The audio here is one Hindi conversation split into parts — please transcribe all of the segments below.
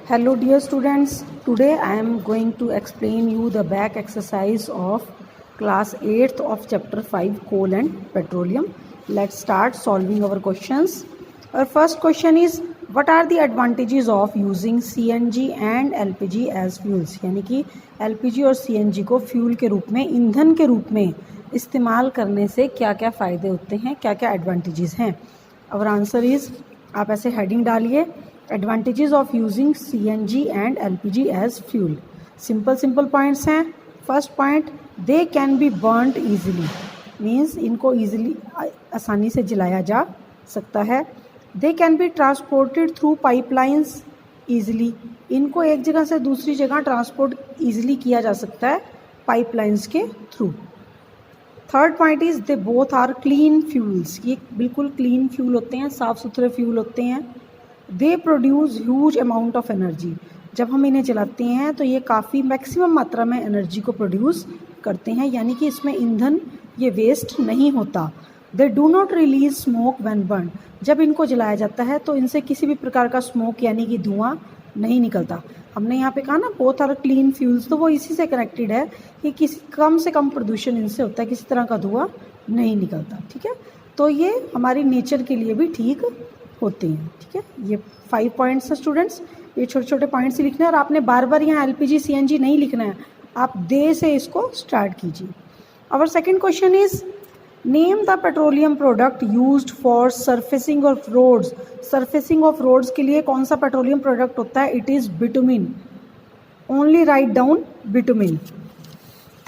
Hello dear students, today I am going to explain you the back exercise of class 8th of chapter 5 coal and petroleum. Let's start solving our questions. Our first question is, what are the advantages of using CNG and LPG as fuels? यानी कि LPG और CNG को फ्यूल के रूप में, ईंधन के रूप में इस्तेमाल करने से क्या क्या फ़ायदे होते हैं, क्या क्या एडवांटेजेस हैं. और आंसर इज़, आप ऐसे हेडिंग डालिए, advantages of using CNG and LPG as fuel. Simple points हैं. First point, they can be burned easily, means इनको ईजिली आसानी से जलाया जा सकता है. They can be transported through pipelines easily, इनको एक जगह से दूसरी जगह ट्रांसपोर्ट ईजिली किया जा सकता है पाइपलाइंस के through. Third point is, they both are clean fuels, ये बिल्कुल क्लीन फ्यूल होते हैं, साफ़ सुथरे फ्यूल होते हैं. They produce huge amount of energy, जब हम इन्हें जलाते हैं तो ये काफ़ी मैक्सिमम मात्रा में एनर्जी को प्रोड्यूस करते हैं, यानी कि इसमें ईंधन ये वेस्ट नहीं होता. They do not release smoke when burn, जब इनको जलाया जाता है तो इनसे किसी भी प्रकार का स्मोक यानी कि धुआं नहीं निकलता. हमने यहाँ पे कहा ना बोथ आर क्लीन फ्यूल्स, तो वो इसी से कनेक्टेड है कि किसी कम से कम प्रदूषण इनसे होता है, किसी तरह का धुआं नहीं निकलता. ठीक है, तो ये हमारी नेचर के लिए भी ठीक होते हैं. ठीक है, ये 5 पॉइंट्स हैं स्टूडेंट्स, ये छोटे छोटे पॉइंट्स ही लिखने हैं और आपने बार बार यहाँ LPG CNG नहीं लिखना है, आप दे से इसको स्टार्ट कीजिए. Our second question is, name the petroleum product used for surfacing of roads. Surfacing of roads के लिए कौन सा पेट्रोलियम प्रोडक्ट होता है? It is bitumen. Only write down bitumen.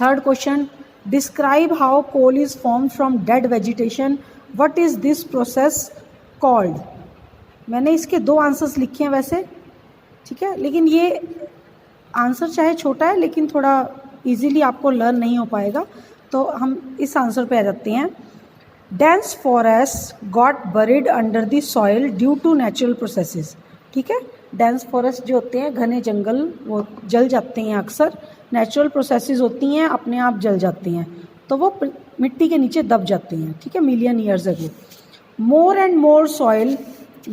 Third question, describe how coal is form from dead vegetation. What is this process called? मैंने इसके 2 आंसर्स लिखे हैं वैसे, ठीक है, लेकिन ये आंसर चाहे छोटा है लेकिन थोड़ा इजीली आपको लर्न नहीं हो पाएगा, तो हम इस आंसर पे आ जाते हैं. Dense forest got buried under the soil due to natural processes. ठीक है, डेंस फॉरेस्ट जो होते हैं, घने जंगल, वो जल जाते हैं अक्सर, नेचुरल प्रोसेसेस होती हैं, अपने आप जल जाते हैं, तो वो मिट्टी के नीचे दब जाते हैं. ठीक है, million years ago. More and more soil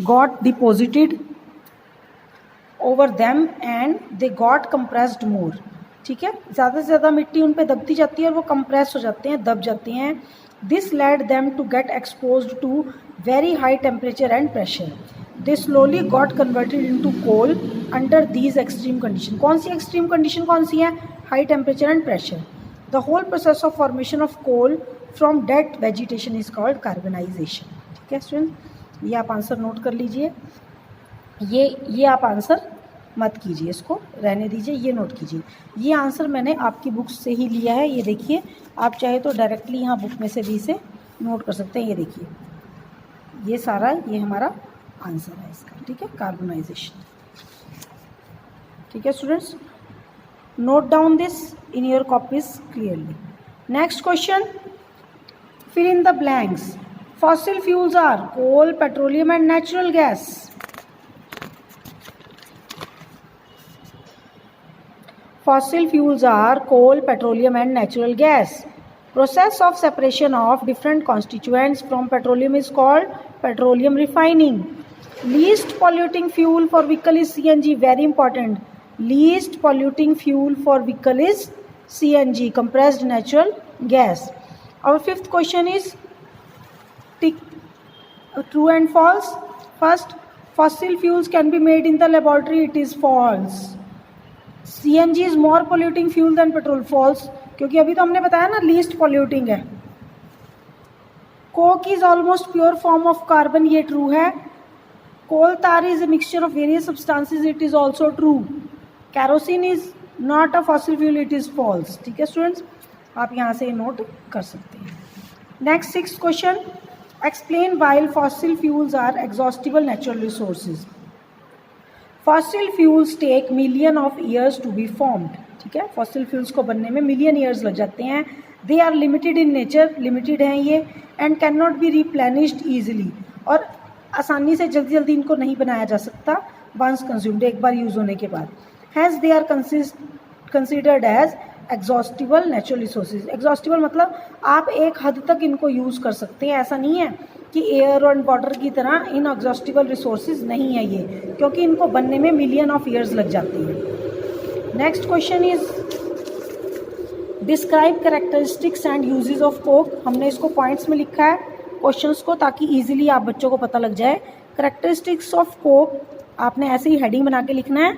got deposited over them and they got compressed more. ठीक है, ज़्यादा से ज़्यादा मिट्टी उन पे दबती जाती है और वो कंप्रेस हो जाते हैं, दब जाते हैं. This led them to get exposed to very high temperature and pressure. They slowly got converted into coal under these extreme condition. कौन सी एक्सट्रीम कंडीशन कौन सी है? High temperature and pressure. The whole process of formation of coal from dead vegetation is called carbonization. ठीक है स्टूडेंट, ये आप आंसर नोट कर लीजिए. ये आप आंसर मत कीजिए, इसको रहने दीजिए, ये नोट कीजिए. ये आंसर मैंने आपकी बुक से ही लिया है, ये देखिए. आप चाहे तो डायरेक्टली यहाँ बुक में से भी इसे नोट कर सकते हैं. ये देखिए, ये सारा ये हमारा आंसर है इसका. ठीक है, कार्बनाइजेशन. ठीक है students, note down this in your copies clearly. Next question, fill in the blanks. Fossil fuels are coal, petroleum and natural gas. Fossil fuels are coal, petroleum and natural gas. Process of separation of different constituents from petroleum is called petroleum refining. Least polluting fuel for vehicle is CNG. Very important. Least polluting fuel for vehicle is CNG, compressed natural gas. Our fifth question is, true and false. First, fossil fuels can be made in the laboratory. It is false. CNG is more polluting fuel than petrol. False, क्योंकि अभी तो हमने बताया ना लीस्ट पॉल्यूटिंग है. Coke is almost pure form of carbon. ये ट्रू है. Coal tar is a mixture of various substances. It is also true. Kerosene is not a fossil fuel. It is false. ठीक है स्टूडेंट्स, आप यहाँ से नोट कर सकते हैं. Next 6th question, explain why fossil fuels are exhaustible natural resources. Fossil fuels take million of years to be formed. ठीक है, fossil fuels को बनने में million years लग जाते हैं. They are limited in nature, limited हैं ये, and cannot be replenished easily. और आसानी से जल्दी जल्दी इनको नहीं बनाया जा सकता once consumed, एक बार यूज़ होने के बाद. Hence they are considered as exhaustible natural resources. Exhaustible मतलब आप एक हद तक इनको यूज़ कर सकते हैं, ऐसा नहीं है कि एयर और वाटर की तरह इनएग्जॉस्टिबल रिसोर्सेज नहीं है ये, क्योंकि इनको बनने में मिलियन ऑफ ईयर्स लग जाती हैं। Next question is describe characteristics and uses of Coke. हमने इसको पॉइंट्स में लिखा है क्वेश्चंस को, ताकि इजीली आप बच्चों को पता लग जाए। कैरेक्टरिस्टिक्स ऑफ कोक आपने ऐसे ही हेडिंग बना के लिखना है।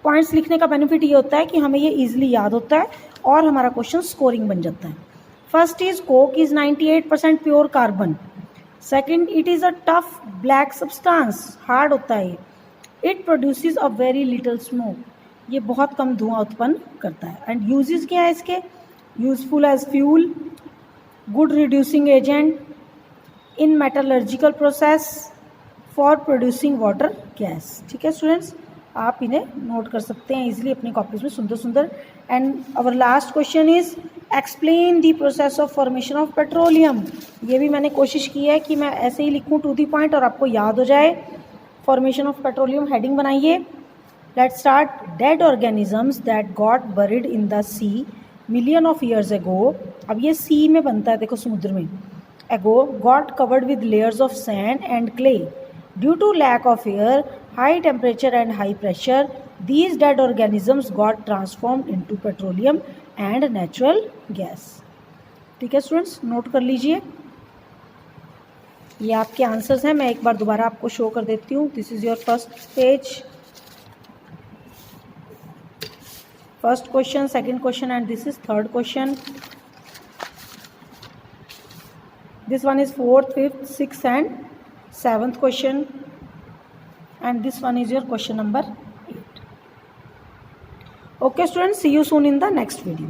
पॉइंट्स लिखने का बेनिफिट ये होता है कि हमें ये इजीली याद होता है और हमारा क्वेश्चन स्कोरिंग बन जाता है। First is Coke is 98% pure carbon. Second, it is a tough black substance, hard होता है। It produces a very little smoke, ये बहुत कम धुआं उत्पन्न करता है। एंड यूजेस क्या है इसके? Useful as fuel, good reducing agent in metallurgical process, for producing water gas. ठीक है स्टूडेंट्स, आप इन्हें नोट कर सकते हैं इजीली अपनी कॉपीज में सुंदर सुंदर। And our last question is explain the process of formation of petroleum. ये भी मैंने कोशिश की है कि मैं ऐसे ही लिखूं टू द पॉइंट और आपको याद हो जाए। फॉर्मेशन ऑफ पेट्रोलियम हेडिंग बनाइए। Let's start. Dead organisms that got buried in the sea million of years ago. अब ये सी में बनता है, देखो समुद्र में। Ago got covered with layers of sand and clay due to lack of air, high temperature and high pressure. These dead organisms got transformed into petroleum and natural gas. ठीक है स्टूडेंट्स, नोट कर लीजिए। ये आपके आंसर्स हैं। मैं एक बार दोबारा आपको शो कर देती हूँ। This is your first page, first question, second question and this is third question. This one is fourth, fifth, sixth and seventh question. And this one is your question number 8. Okay students, see you soon in the next video.